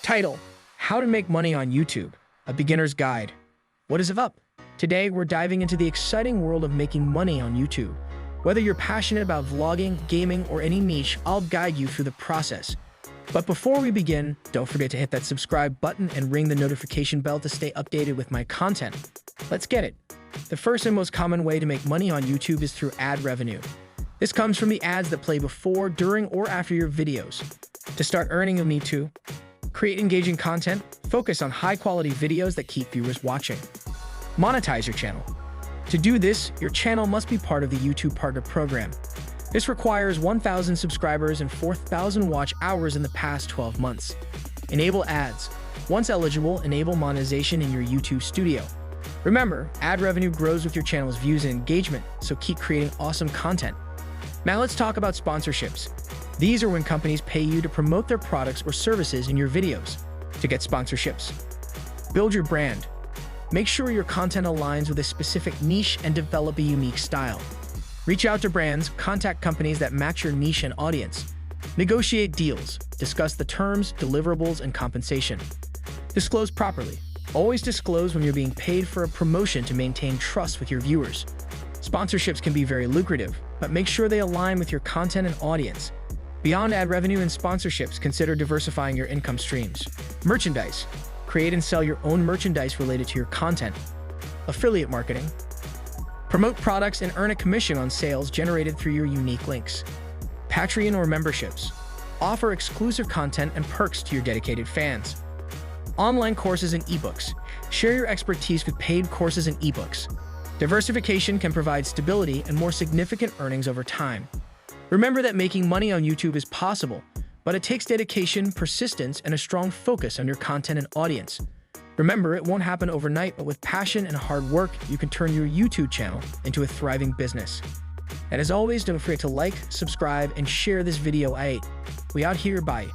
Title: How to Make Money on YouTube, a Beginner's Guide. What is up? Today, we're diving into the exciting world of making money on YouTube. Whether you're passionate about vlogging, gaming, or any niche, I'll guide you through the process. But before we begin, don't forget to hit that subscribe button and ring the notification bell to stay updated with my content. Let's get it. The first and most common way to make money on YouTube is through ad revenue. This comes from the ads that play before, during, or after your videos. To start earning, you'll need to create engaging content, focus on high-quality videos that keep viewers watching. Monetize your channel. To do this, your channel must be part of the YouTube Partner Program. This requires 1,000 subscribers and 4,000 watch hours in the past 12 months. Enable ads. Once eligible, enable monetization in your YouTube studio. Remember, ad revenue grows with your channel's views and engagement, so keep creating awesome content. Now let's talk about sponsorships. These are when companies pay you to promote their products or services in your videos. To get sponsorships, build your brand. Make sure your content aligns with a specific niche and develop a unique style. Reach out to brands, contact companies that match your niche and audience. Negotiate deals, discuss the terms, deliverables, and compensation. Disclose properly. Always disclose when you're being paid for a promotion to maintain trust with your viewers. Sponsorships can be very lucrative, but make sure they align with your content and audience. Beyond ad revenue and sponsorships, consider diversifying your income streams. Merchandise. Create and sell your own merchandise related to your content. Affiliate marketing. Promote products and earn a commission on sales generated through your unique links. Patreon or memberships. Offer exclusive content and perks to your dedicated fans. Online courses and ebooks. Share your expertise with paid courses and ebooks. Diversification can provide stability and more significant earnings over time. Remember that making money on YouTube is possible, but it takes dedication, persistence, and a strong focus on your content and audience. Remember, it won't happen overnight, but with passion and hard work, you can turn your YouTube channel into a thriving business. And as always, don't forget to like, subscribe, and share this video. We out here. Bye.